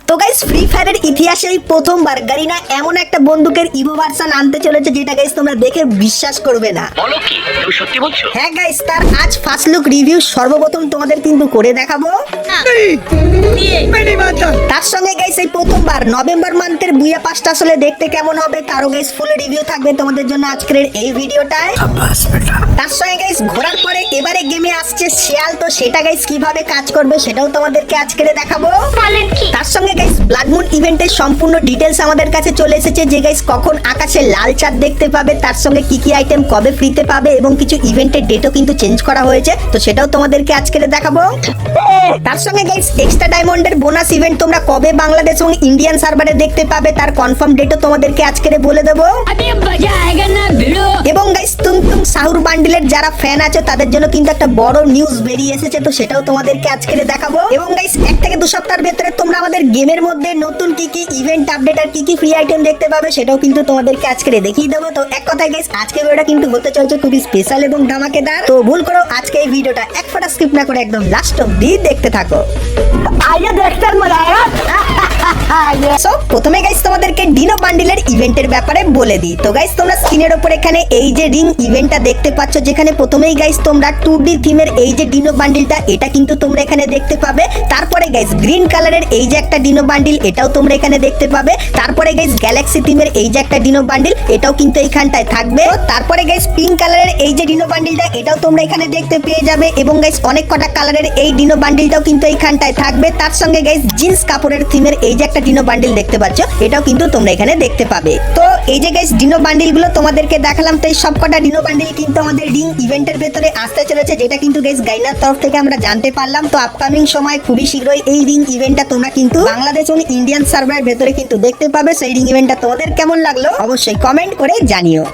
তো guys free ফায়ারের ইতিহাসে এই প্রথমবার গারিনা এমন একটা বন্দুকের ইভো ভার্সন আনতে চলেছে যেটা গাইস তোমরা দেখে বিশ্বাস করবে না। বলো কি তুমি সত্যি বলছো? হ্যাঁ গাইস, তার আজ ফার্স্ট লুক রিভিউ সর্বপ্রথম তোমাদের কিন্তু করে দেখাবো। তার সঙ্গে গাইস এই প্রথমবার নভেম্বর মান্থের বুয়া পাসটা আসলে দেখতে কেমন হবে তারও গাইস ফুল রিভিউ থাকবে তোমাদের জন্য আজকের এই ভিডিওটায়। তার সঙ্গে গাইস ঘোরার পরে এবারে গেমে আসছে শিয়াল, তো সেটা গাইস কিভাবে কাজ করবে সেটাও তোমাদেরকে আজকের দেখাবো। তার সঙ্গে গাইস ব্লাড মুন ইভেন্টের সম্পূর্ণ ডিটেইলস আমাদের কাছে চলে এসেছে, যে গাইস কখন আকাশে লাল চাঁদ দেখতে পাবে, তার সঙ্গে কি কি আইটেম কবে ফ্রিতে পাবে এবং কিছু ইভেন্টের ডেটও কিন্তু চেঞ্জ করা হয়েছে, তো সেটাও তোমাদেরকে আজকে দেখাবো। তার সঙ্গে গাইস এক্সট্রা ডায়মন্ডের বোনাস ইভেন্ট তোমরা কবে বাংলাদেশ এবং ইন্ডিয়ান সার্ভারে দেখতে পাবে তার কনফার্ম ডেটও তোমাদেরকে আজকে বলে দেবো। এবং গাইস তুমতুম সাহুর বান্ডিলের যারা ফ্যান আছে তাদের জন্য কিন্তু একটা বড় নিউজ বেরিয়ে এসেছে, তো সেটাও তোমাদেরকে আজকে দেখাবো। এবং গাইস 1 থেকে 2 সপ্তাহের ভেতরে তোমরা আমাদের গেমের মধ্যে নতুন কি কি ইভেন্ট আপডেট আর কি কি ফ্রি আইটেম দেখতে পাবে সেটাও কিন্তু তোমাদেরকে আজকে দেখিয়ে দেবো। তো এক কথায় গাইস আজকে ভিডিওটা কিন্তু হতে চলছে খুবই স্পেশাল এবং ধামাকেদার, তো ভুল করো আজকে এই ভিডিওটা এক ফোঁটা স্কিপ না করে একদম লাস্ট অবধি দেখতে থাকো। আইয়া দেখতে মজা আয়া। সো প্রথমে গাইস তোমাদেরকে ডিনো বান্ডিলের ইভেন্টের ব্যাপারে বলে দিই। তো গাইস তোমরা স্ক্রিনের উপর এখানে এই যে রিং ইভেন্টটা দেখতে পাচ্ছ, যেখানে প্রথমেই গাইস তোমরা 2D থিমের এই যে ডিনো বান্ডিলটা এটা কিন্তু তোমরা এখানে দেখতে পাবে। তারপরে গাইস গ্রিন কালারের এই যে একটা ডিনো বান্ডিল এটাও তোমরা এখানে দেখতে পাবে। তারপরে গাইস গ্যালাক্সি থিমের এই যে একটা ডিনো বান্ডিল এটাও কিন্তু এইখানটায় থাকবে। তারপরে গাইস পিঙ্ক কালারের এই যে ডিনো বান্ডিলটা এটাও তোমরা এখানে দেখতে পেয়ে যাবে। এবং গাইস অনেক কটা কালারের এই ডিনো বান্ডিলটাও কিন্তু এইখানটায় থাকবে। তার সঙ্গে গাইস জিন্স কাপড়ের থিমের এই যে একটা ডিনো বান্ডিল দেখতে পাচ্ছ এটাও কিন্তু তোমরা এখানে দেখতে পাবে। তো এই যে গাইস ডিনো বান্ডিল গুলো তোমাদেরকে দেখালাম, তো এই সবকটা ডিনো বান্ডিল কিন্তু আমাদের রিং ইভেন্টের ভেতরে আসতে চলেছে, যেটা কিন্তু গাইস গাইনার তরফ থেকে আমরা জানতে পারলাম। তো আপকামিং সময় খুবই শীঘ্রই এই রিং ইভেন্টটা তোমরা কিন্তু বাংলাদেশ এবং ইন্ডিয়ান সার্ভারের ভেতরে কিন্তু দেখতে পাবে। সেই রিং ইভেন্টটা তোমাদের কেমন লাগলো অবশ্যই কমেন্ট করে জানিও।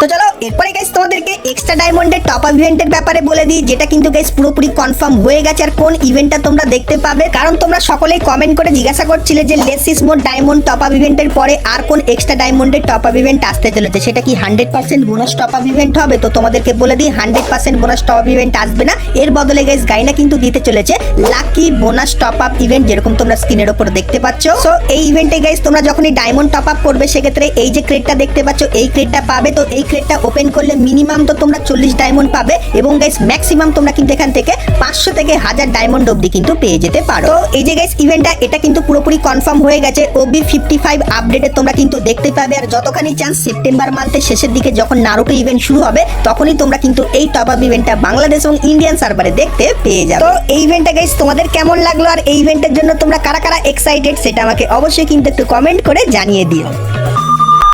তো চলো এরপরে গাইস তোমাদেরকে এক্সট্রা ডায়মন্ডের টপ আপ ইভেন্টের ব্যাপারে বলে দিই, যেটা কিন্তু গাইস পুরোপুরি কনফার্ম হয়ে গেছে আর কোন ইভেন্টটা তোমরা দেখতে পাবে। কারণ তোমরা সকলেই কমেন্ট করে জিজ্ঞাসা করছিলে যে লেসিস মোড ডায়মন্ড টপ আপ ইভেন্টের পরে আর কোন এক্সট্রা ডায়মন্ডের টপ আপ ইভেন্ট আসতে চলেছে, সেটা কি 100% বোনাস টপ আপ ইভেন্ট হবে? তো তোমাদেরকে বলে দিই 100% বোনাস টপ আপ ইভেন্ট আসবে না, এর বদলে গাইস গাইনা কিন্তু দিতে চলেছে lucky bonus top up event, যেরকম তোমরা স্ক্রিনের উপর দেখতে পাচ্ছ। সো এই ইভেন্টে গাইস তোমরা যখনই ডায়মন্ড টপ আপ করবে সেক্ষেত্রে এই যে ক্রেটটা দেখতে পাচ্ছ এই ক্রেটটা পাবে। তো এই ক্রেটটা ওপেন করলে মিনিমাম তো তোমরা 40 ডায়মন্ড পাবে এবং গাইস ম্যাক্সিমাম তোমরা কিন্তু এখান থেকে 500 থেকে 1000 ডায়মন্ড অবধি কিন্তু পেয়ে যেতে পারো। তো এই যে গাইস ইভেন্টটা এটা কিন্তু পুরোপুরি কনফার্ম হয়ে গেছে। ওবি 55 আপডেটে তোমরা কিন্তু দেখতে পাবে। আর যতখানি চান্স সেপ্টেম্বর মান্থের শেষের দিকে যখন নারুটো ইভেন্ট শুরু হবে তখনই তোমরা কিন্তু এই টপ আপ ইভেন্টটা বাংলাদেশ এবং ইন্ডিয়ান সার্ভারে দেখতে পেয়ে যাবে। তো এই ইভেন্টটা গাইস তোমাদের কেমন লাগলো আর এই ইভেন্টের জন্য তোমরা কারা কারা এক্সাইটেড সেটা আমাকে অবশ্যই কিন্তু একটু কমেন্ট করে জানিয়ে দিও।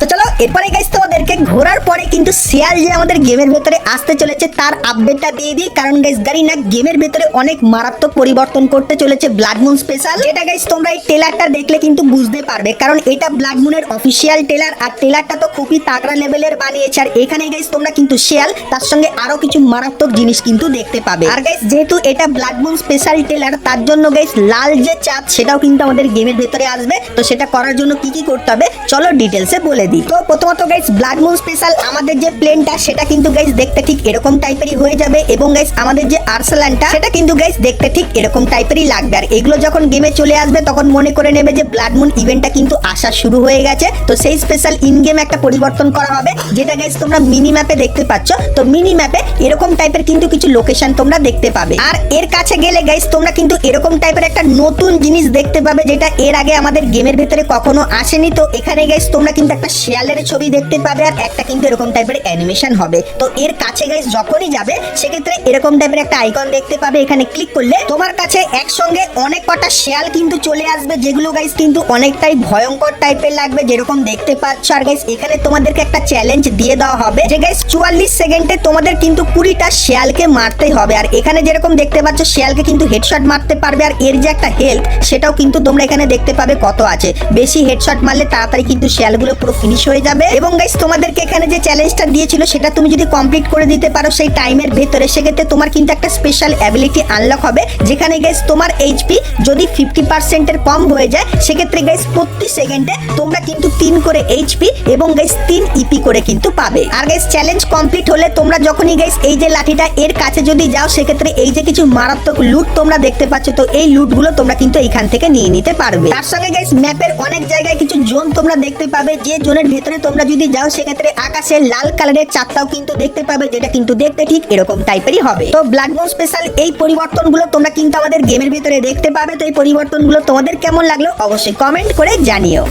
তো চলো এরপরে গাইস তোমাদেরকে ঘোরার পরে কিন্তু শিয়াল যে আমাদের গেমের ভেতরে আসতে চলেছে তার আপডেটটা দিয়ে দিই। কারণ গাইস গারিনা গেমের ভেতরে অনেক মারাত্মক পরিবর্তন করতে চলেছে ব্লাড মুন স্পেশাল, যেটা গাইস তোমরা এই ট্রেলারটা দেখলে কিন্তু বুঝতে পারবে। কারণ এটা ব্লাড মুনের অফিসিয়াল ট্রেলার আর ট্রেলারটা তো খুবই তাগড়া লেভেলের বানিয়েছে। আর এখানে গাইস তোমরা কিন্তু শিয়াল তার সঙ্গে আরো কিছু মারাত্মক জিনিস কিন্তু দেখতে পাবে। আর গাইস যেহেতু এটা ব্লাড মুন স্পেশাল ট্রেলার তার জন্য গাইস লাল যে চাঁদ সেটাও কিন্তু আমাদের গেমের ভেতরে আসবে। তো সেটা করার জন্য কি কি করতে হবে চলো ডিটেলসে বলে দিই। তো প্রথমত গাইস ব্লাড মুন স্পেশাল আমাদের যে প্লেনটা সেটা কিন্তু গাইস দেখতে ঠিক এরকম টাইপেরই হয়ে যাবে এবং গাইস আমাদের যে আর্সেলানটা সেটা কিন্তু গাইস দেখতে ঠিক এরকম টাইপেরই লাগবে। আর এগুলো যখন গেমে চলে আসবে তখন মনে করে নেবে যে ব্লাড মুন ইভেন্টটা কিন্তু আসা শুরু হয়ে গেছে। তো সেই স্পেশাল ইন গেম একটা পরিবর্তন করা হবে, যেটা গাইস তোমরা মিনি ম্যাপে দেখতে পাচ্ছ। তো মিনি ম্যাপে এরকম টাইপের কিন্তু কিছু লোকেশন তোমরা দেখতে পাবে। আর এর কাছে গেলে গাইস তোমরা কিন্তু এরকম টাইপের একটা নতুন জিনিস দেখতে পাবে, যেটা এর আগে আমাদের গেমের ভেতরে কখনো আসেনি। তো এখানে গাইস তোমরা কিন্তু একটা শিয়ালের ছবি দেখতে পাবে আর একটা কিন্তু এরকম টাইপের অ্যানিমেশন হবে। তো এর কাছে গাইস যখনই যাবে সেক্ষেত্রে এরকম টাইপের একটা আইকন দেখতে পাবে, এখানে ক্লিক করলে তোমার কাছে একসঙ্গে অনেক কটা শিয়াল কিন্তু চলে আসবে, যেগুলো গাইস কিন্তু অনেকটাই ভয়ঙ্কর টাইপের লাগবে যেরকম দেখতে পাচ্ছ। আর গাইস এখানে তোমাদেরকে একটা চ্যালেঞ্জ দিয়ে দেওয়া হবে যে গাইস 44 সেকেন্ডে তোমাদের কিন্তু 20টা শিয়ালকে মারতে হবে। আর এখানে যেরকম দেখতে পাচ্ছ শিয়ালকে কিন্তু হেডশট মারতে পারবে আর এর যে একটা হেলথ সেটাও কিন্তু তোমরা এখানে দেখতে পাবে কত আছে। বেশি হেডশট মারলে তাড়াতাড়ি কিন্তু শিয়ালগুলো পুরো ফিনিশ হয়ে যাবে। এবং গাইস তোমাদেরকে এখানে যে চ্যালেঞ্জটা দিয়েছিল সেটা তুমি যদি কমপ্লিট করে দিতে পারো সেই টাইমের ভেতরে, সেক্ষেত্রে তোমার কিন্তু একটা স্পেশাল অ্যাবিলিটি আনলক হবে, যেখানে গাইস তোমার এইচপি যদি 50% এর কম হয়ে যায় সেক্ষেত্রে গাইস প্রতি সেকেন্ডে তোমরা কিন্তু 3 করে এইচপি এবং গাইস 3 ইপি করে কিন্তু পাবে। আর গাইস চ্যালেঞ্জ কমপ্লিট হলে তোমরা যখনই গাইস এই যে লাঠিটা এর কাছে যদি যাও সেক্ষেত্রে এই যে কিছু মারাত্মক লুট তোমরা দেখতে পাচ্ছ, তো এই লুট গুলো তোমরা কিন্তু এইখান থেকে নিয়ে নিতে পারবে। তার সঙ্গে গাইস ম্যাপের অনেক জায়গায় কিছু জোন তোমরা দেখতে পাবে, যে জোনের ভেতরে তোমরা যদি যাও সেক্ষেত্রে আকাশে লাল কালারের চাঁদটাও কিন্তু দেখতে পাবে, যেটা কিন্তু দেখতে ঠিক এরকম টাইপেরই হবে। তো ব্লাডবোন স্পেশাল এই পরিবর্তনগুলো তোমরা কিন্তু আমাদের গেমের ভিতরে দেখতে পাবে। তো এই পরিবর্তনগুলো তোমাদের কেমন লাগলো অবশ্যই কমেন্ট করে জানিও।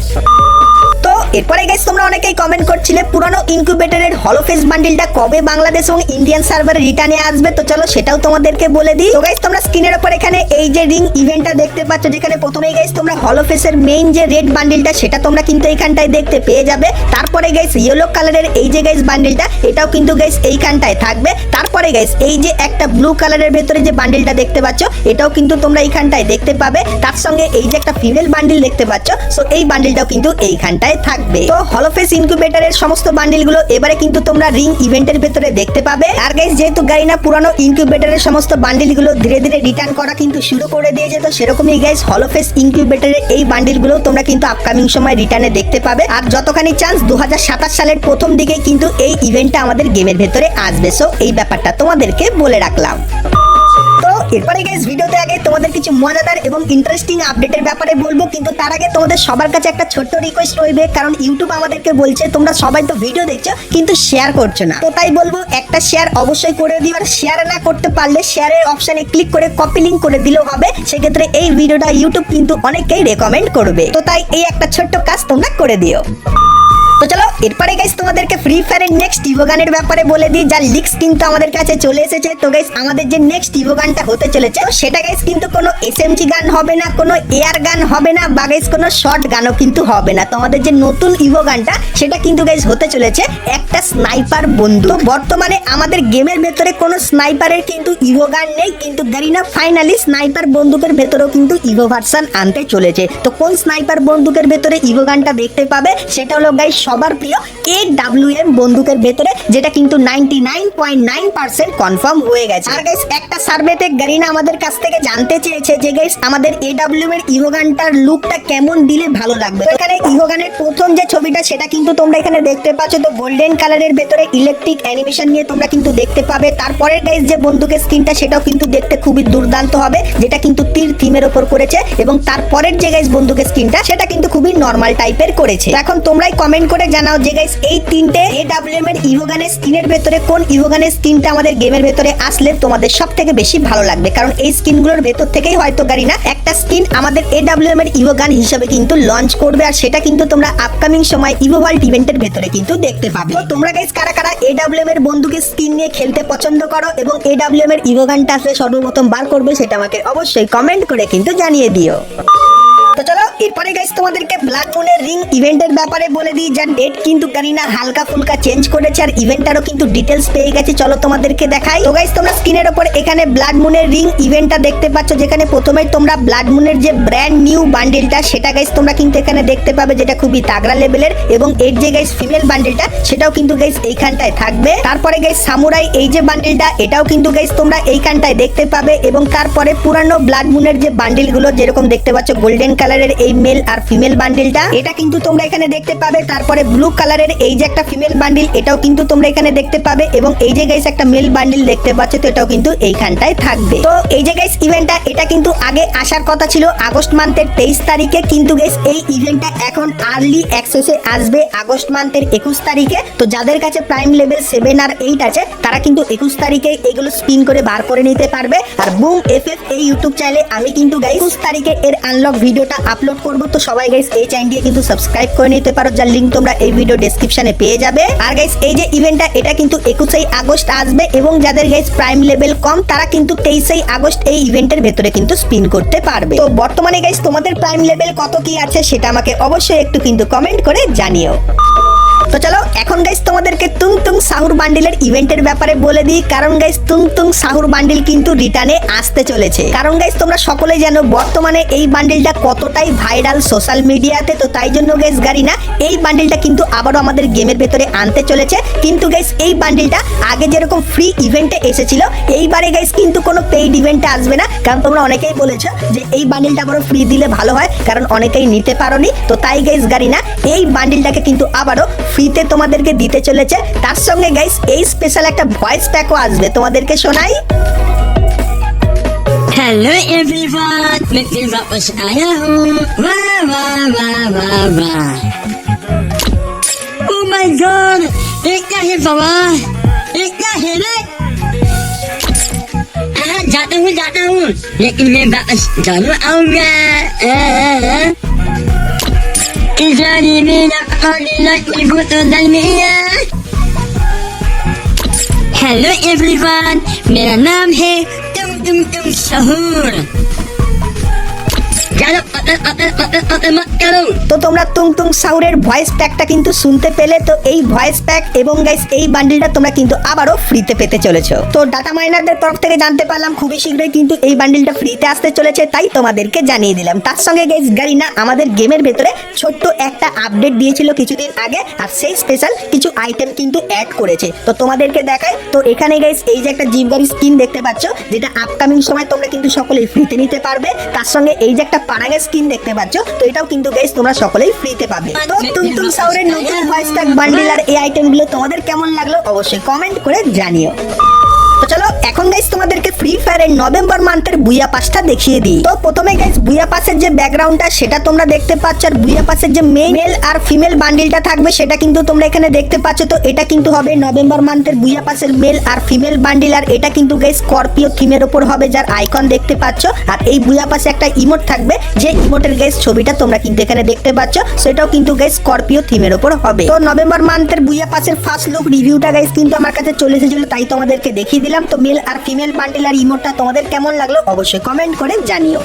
তো এরপরে গাইস তোমরা অনেকেই কমেন্ট করছিলে পুরানো ইনকিউবেটরের হলোফেস বান্ডিলটা কবে বাংলাদেশ এবং ইন্ডিয়ান সার্ভারে রিটার্নে আসবে, তো চলো সেটাও তোমাদেরকে বলে দিই। তো গাইস তোমরা স্ক্রিনের উপর এখানে এই যে রিং ইভেন্টটা দেখতে পাচ্ছ, যেখানে প্রথমেই গাইস তোমরা হলোফেসের মেইন যে রেড বান্ডিলটা সেটা তোমরা কিন্তু এইখানটায় দেখতে পেয়ে যাবে। তারপরে গাইস ইয়েলো কালারের এই যে গাইস বান্ডিলটা এটাও কিন্তু গাইস এইখানটায় থাকবে। তারপরে গাইস এই যে একটা ব্লু কালারের ভেতরে যে বান্ডিলটা দেখতে পাচ্ছ এটাও কিন্তু তোমরা এইখানটায় দেখতে পাবে। তার সঙ্গে এই যে একটা ফিমেল বান্ডিল দেখতে পাচ্ছ, সো এই বান্ডিলটাও কিন্তু এইখানটায় থাকবে। তো হলোফেস ইনকিউবেটরের সমস্ত বান্ডিলগুলো এবারে কিন্তু তোমরা রিং ইভেন্টের ভেতরে দেখতে পাবে। আর গাইস যেহেতু গারিনা পুরানো ইনকিউবেটরের সমস্ত বান্ডিলগুলো ধীরে ধীরে রিটার্ন করা কিন্তু শুরু করে দিয়েছে, তো সেরকমই গাইস হলোফেস ইনকিউবেটরের এই বান্ডিলগুলো তোমরা কিন্তু আপকামিং সময় রিটার্নে দেখতে পাবে। আর যতখানি চান্স 2027 সালের প্রথম দিকেই কিন্তু এই ইভেন্টটা আমাদের গেমের ভেতরে আসবে। সো এই ব্যাপারটা তোমাদেরকে বলে রাখলাম। তো এরপরে গাইস ভিডিওতে আগে তোমাদের কিছু মজাদার এবং ইন্টারেস্টিং আপডেটের ব্যাপারে বলবো, কিন্তু তার আগে তোমাদের সবার কাছে একটা ছোট্ট রিকোয়েস্ট রইবে, কারণ ইউটিউব আমাদেরকে বলছে তোমরা সবাই তো ভিডিও দেখছো কিন্তু শেয়ার করছো না। তো তাই বলবো একটা শেয়ার অবশ্যই করে দিও, আর শেয়ার না করতে পারলে শেয়ারের অপশনে ক্লিক করে কপি লিংক করে দিলেও হবে, সেক্ষেত্রে এই ভিডিওটা ইউটিউব কিন্তু অনেকেই রেকমেন্ড করবে। তো তাই এই একটা ছোট্ট কাজ তোমরা করে দিও। তো চলো এরপরে গাইস তোমাদেরকে ফ্রি ফায়ারের নেক্সট ইভো গানের ব্যাপারে বলে দিই, যার লিক্স কিন্তু আমাদের কাছে চলে এসেছে। তো গাইস আমাদের যে নেক্সট ইভো গানটা হতে চলেছে সেটা গাইস কিন্তু কোনো এসএমজি গান হবে না, কোনো এয়ার গান হবে না, বা গাইস কোনো শর্ট গানও কিন্তু হবে না। তো আমাদের যে নতুন ইভো গানটা সেটা কিন্তু গাইস হতে চলেছে একটা স্নাইপার বন্দুক। তো বর্তমানে আমাদের গেমের ভেতরে কোনো স্নাইপারের কিন্তু ইভো গান নেই, কিন্তু গারিনা ফাইনালি স্নাইপার বন্দুকের ভেতরেও কিন্তু ইভো ভার্সন আনতে চলেছে। তো কোন স্নাইপার বন্দুকের ভেতরে ইভো গানটা দেখতে পাবে সেটা হলো গাইস সবার প্রিয় AWM বন্দুকের ভেতরে, যেটা কিন্তু 99.9% কনফার্ম হয়ে গেছে। আর গাইস একটা সার্ভেতে গারিনা আমাদের কাছ থেকে জানতে চেয়েছে যে গাইস আমাদের AWM এর ইভো গানটার লুকটা কেমন দিলে ভালো লাগবে। তো এখানে ইভো গানের প্রথম যে ছবিটা সেটা কিন্তু তোমরা এখানে দেখতে পাচ্ছ, তো গোল্ডেন কালারের ভেতরে ইলেকট্রিক অ্যানিমেশন নিয়ে তোমরা কিন্তু দেখতে পাবে। তারপরে গাইস যে বন্দুকের স্কিনটা সেটাও কিন্তু দেখতে খুবই দুর্দান্ত হবে, যেটা কিন্তু তীর থিমের উপর করেছে। এবং তারপরের যে গাইস বন্দুকের স্কিনটা সেটা কিন্তু খুবই নরমাল টাইপের করেছে। এখন তোমরাই কমেন্ট করে জানাও যে গাইস এই তিনটে AWM এর ইভো গানের স্কিনের ভেতরে কোন ইভো গানের স্কিনটা আমাদের গেমের ভেতরে আসলে তোমাদের সবথেকে বেশি ভালো লাগবে, কারণ এই স্কিনগুলোর ভেতর থেকেই হয়তো গারিনা একটা স্কিন আমাদের AWM এর ইভো গান হিসেবে কিন্তু লঞ্চ করবে, আর সেটা কিন্তু তোমরা আপকামিং সময় ইভো ওয়ার্ল্ড ইভেন্টের ভেতরে কিন্তু দেখতে পাবে। তো তোমরা গাইস কারা কারা AWM এর বন্দুকের স্কিন নিয়ে খেলতে পছন্দ করো এবং AWM এর ইভো গানটা আসলে সর্বপ্রথম বার করবে সেটা আমাকে অবশ্যই কমেন্ট করে কিন্তু জানিয়ে দিও। তো চলো এরপরে গাইস তোমাদেরকে ব্লাড মুনের রিং ইভেন্টের ব্যাপারে বলে দিই, যার ডেট কিন্তু গারিনা হালকা ফুলকা চেঞ্জ করেছে, আর ইভেন্টটারও কিন্তু ডিটেলস পেয়ে গেছে। চলো তোমাদেরকে দেখাই। তো গাইস তোমরা স্ক্রিনের উপর এখানে ব্লাড মুনের রিং ইভেন্টটা দেখতে পাচ্ছ, যেখানে প্রথমেই তোমরা ব্লাড মুনের যে ব্র্যান্ড নিউ বান্ডেলটা সেটা গাইস তোমরা কিন্তু এখানে দেখতে পাবে, যেটা খুবই তাগড়া লেভেলের। এবং এর যে গাইস ফিমেল বান্ডেলটা সেটাও কিন্তু গাইস এইখানটায় থাকবে। তারপরে গাইস সামুরাই এই যে বান্ডেলটা এটাও কিন্তু গাইস তোমরা এইখানটায় দেখতে পাবে। এবং তারপরে পুরানো ব্লাড মুনের যে বান্ডেলগুলো যেরকম দেখতে পাচ্ছ গোল্ডেন কালারের এই মেল আর ফিমেল বান্ডেলটা এটা কিন্তু তোমরা এখানে দেখতে পাবে। তারপরে ব্লু কালারের এই যে একটা ফিমেল বান্ডেল এটাও কিন্তু তোমরা এখানে দেখতে পাবে। এবং এই যে গাইস একটা মেল বান্ডেল দেখতে পাচ্ছ, তো এটাও কিন্তু এইখানটায় থাকবে। তো এই যে গাইস ইভেন্টটা এটা কিন্তু আগে আসার কথা ছিল আগস্ট মান্থের 23 তারিখে, কিন্তু গাইস এই ইভেন্টটা এখন আর্লি অ্যাক্সেসে আসবে আগস্ট মান্থের 21 তারিখে। তো যাদের কাছে প্রাইম লেভেল 7 আর 8 আছে তারা কিন্তু 21 তারিখে এগুলো স্পিন করে বার করে নিতে পারবে। আর বুম এফএফ এই ইউটিউব চ্যানেলে আমি কিন্তু গাইস 21 তারিখে এর আনলক ভিডিওটা আপলোড করব। তো সবাই গাইস এই চ্যানেলটি কিন্তু সাবস্ক্রাইব করে নিতে পারো, যার লিংক তোমরা এই ভিডিও ডেসক্রিপশনে পেয়ে যাবে। আর গাইস এই যে ইভেন্টটা এটা কিন্তু 21 আগস্ট আসবে, এবং যাদের গাইস প্রাইম লেভেল কম তারা কিন্তু 23 আগস্ট এই ইভেন্টের ভেতরে কিন্তু স্পিন করতে পারবে। তো বর্তমানে গাইস তোমাদের প্রাইম লেভেল কত কি আছে সেটা আমাকে অবশ্যই একটু কিন্তু কমেন্ট করে জানিও। তো চলো এখন গাইস তোমাদেরকে তুং তুং সাহুর বান্ডিলের ইভেন্টের ব্যাপারে বলে দিই, কারণ গাইস তুং তুং সাহুর বান্ডিল কিন্তু রিটার্নে আসতে চলেছে। কারণ গাইস তোমরা সকলেই জানো বর্তমানে এই বান্ডিলটা কতটাই ভাইরাল সোশ্যাল মিডিয়াতে, তো তাই জন্য গাইস গারিনা এই বান্ডিলটা কিন্তু আবারও আমাদের গেমের ভেতরে আনতে চলেছে। কিন্তু গাইস এই বান্ডিলটা আগে যেরকম ফ্রি ইভেন্টে এসেছিল, এইবারে গাইস কিন্তু কোনো পেইড ইভেন্টে আসবে না, কারণ তোমরা অনেকেই বলেছো যে এই বান্ডিলটা আবারও ফ্রি দিলে ভালো হয়, কারণ অনেকেই নিতে পারোনি। তো তাই গাইস গারিনা এই বান্ডিলটাকে কিন্তু আবারও ফ্রিতে তোমাদেরকে দিতে চলেছে। তার সঙ্গে গাইস এই স্পেশাল একটা ভয়েস প্যাকও আসবে, তোমাদেরকে শোনাই। हेलो एवरीवन, मैं फिर वापस आया हूँ। वाह वाह वाह वाह वाह। ओह माय गॉड, ये क्या है बाबा, ये क्या है रे? जाता हूँ, लेकिन मैं वापस जरूर आऊंगा। इजाज़त मेरा पानी लगती बोतल दलमिया। हेलो एवरीवन, मेरा नाम है तुम सहूर। তো তোমরা তুং তুং সাউরের ভয়েস প্যাকটা কিন্তু শুনতে পেলে। তো এই ভয়েস প্যাক এবং গাইস এই বান্ডিলটা তোমরা কিন্তু আবারও ফ্রিতে পেতে চলেছো। তো ডাটা মাইনারদের তরফ থেকে জানতে পারলাম খুবই শীঘ্রই কিন্তু এই বান্ডিলটা ফ্রিতে আসতে চলেছে, তাই তোমাদেরকে জানিয়ে দিলাম। তার সঙ্গে গাইস গারিনা আমাদের গেমের ভেতরে ছোট্ট একটা আপডেট দিয়েছিল কিছুদিন আগে, আর সেই স্পেশাল কিছু আইটেম কিন্তু অ্যাড করেছে। তো তোমাদেরকে দেখাই। তো এখানে গাইস এই যে একটা জিপগাড়ি স্কিন দেখতে পাচ্ছ, যেটা আপকামিং সময় তোমরা কিন্তু সকলেই ফ্রিতে নিতে পারবে। তার সঙ্গে এই যে একটা পানাগের স্কিন দেখতে পাচ্ছ, তো এটাও কিন্তু গাইস তোমরা সকলেই ফ্রিতে পাবে। তো তুং তুং সাউরের নতুন ভয়েস প্যাক বান্ডিল আর এই আইটেমগুলো তোমাদের কেমন লাগলো অবশ্যই কমেন্ট করে জানিও। তো চলো এখন গাইস তোমাদেরকে ফ্রি ফায়ারের নভেম্বর মান্থের বুয়া পাসটা দেখিয়ে দিই। তো প্রথমে গাইস বুয়া পাসের যে ব্যাকগ্রাউন্ডটা সেটা তোমরা দেখতে পাচ্ছ, আর বুয়া পাসের যে মেল আর ফিমেল বান্ডিলটা থাকবে সেটা কিন্তু তোমরা এখানে দেখতে পাচ্ছ। তো এটা কিন্তু হবে নভেম্বর মান্থের বুয়া পাসের মেল আর ফিমেল বান্ডিল, আর এটা কিন্তু গাইস স্করপিও থিমের উপর হবে, যার আইকন দেখতে পাচ্ছ। আর এই বুয়া পাসে একটা ইমোট থাকবে, যে ইমোটের গাইস ছবিটা তোমরা কিন্তু এখানে দেখতে পাচ্ছ, সেটাও কিন্তু গাইস স্করপিও থিমের উপর হবে। তো নভেম্বর মান্থের বুয়া পাসের ফার্স্ট লুক রিভিউটা গাইস কিন্তু আমার কাছে চলে এসেছিল, তাই তোমাদেরকে দেখিয়ে দিলাম। তো মেল আর ফিমেল বান্ডিল আর ইমোটটা তোমাদের কেমন লাগলো অবশ্যই কমেন্ট করে জানিও।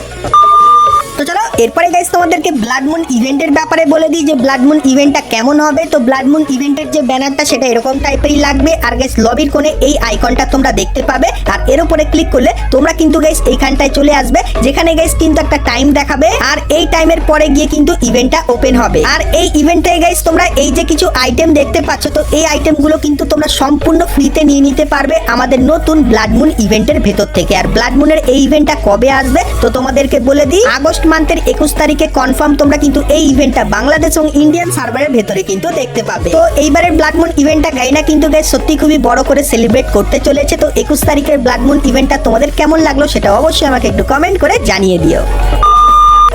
তো চলো এরপরে গাইস তোমাদেরকে ব্লাড মুন ইভেন্টের ব্যাপারে বলে দিই যে ব্লাড মুন ইভেন্টটা কেমন হবে। তো ব্লাড মুন ইভেন্টের যে ব্যানারটা সেটা এরকম টাইপেরই লাগবে, আর গাইস লবির কোণে এই আইকনটা তোমরা দেখতে পাবে, আর এর উপরে ক্লিক করলে তোমরা কিন্তু গাইস এইখানটায় চলে আসবে, যেখানে গাইস কিন্তু একটা টাইম দেখাবে, আর এই টাইমের পরে গিয়ে কিন্তু ইভেন্টটা ওপেন হবে। আর এই ইভেন্টে গাইস তোমরা এই যে কিছু আইটেম দেখতে পাচ্ছ, তো এই আইটেমগুলো কিন্তু তোমরা সম্পূর্ণ ফ্রিতে নিয়ে নিতে পারবে আমাদের নতুন ব্লাড মুন ইভেন্টের ভেতর থেকে। আর ব্লাড মুনের এই ইভেন্টটা কবে আসবে তো তোমাদেরকে বলে দিই, আগস্ট মান্থের 21 তারিখে কনফার্ম তোমরা কিন্তু এই ইভেন্টটা বাংলাদেশ এবং ইন্ডিয়ান সার্ভারের ভেতরে কিন্তু দেখতে পাবে। তো এইবারের ব্লাড মুন ইভেন্টটা গাইনা কিন্তু গাইস সত্যি খুবই বড় করে সেলিব্রেট করতে চলেছে। তো 21 তারিখের ব্লাড মুন ইভেন্টটা তোমাদের কেমন লাগলো সেটা অবশ্যই আমাকে একটু কমেন্ট করে জানিয়ে দিও।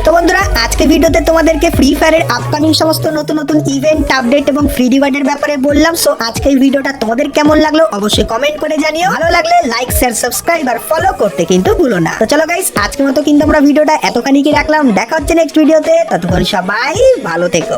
তো বন্ধুরা আজকে ভিডিওতে তোমাদেরকে ফ্রি ফায়ারের আপকামিং সমস্ত নতুন নতুন ইভেন্ট আপডেট এবং ফ্রি রিওয়ার্ডের ব্যাপারে বললাম। সো আজকের ভিডিওটা তোমাদের কেমন লাগলো অবশ্যই কমেন্ট করে জানিও। ভালো লাগলে লাইক শেয়ার সাবস্ক্রাইব আর ফলো করতে কিন্তু ভুলো না। তো চলো গাইস আজকের মতো কিন্তু আমরা ভিডিওটা এতখানি কি রাখলাম, দেখা হচ্ছে নেক্সট ভিডিওতে। ততক্ষণ সবাই ভালো থেকো।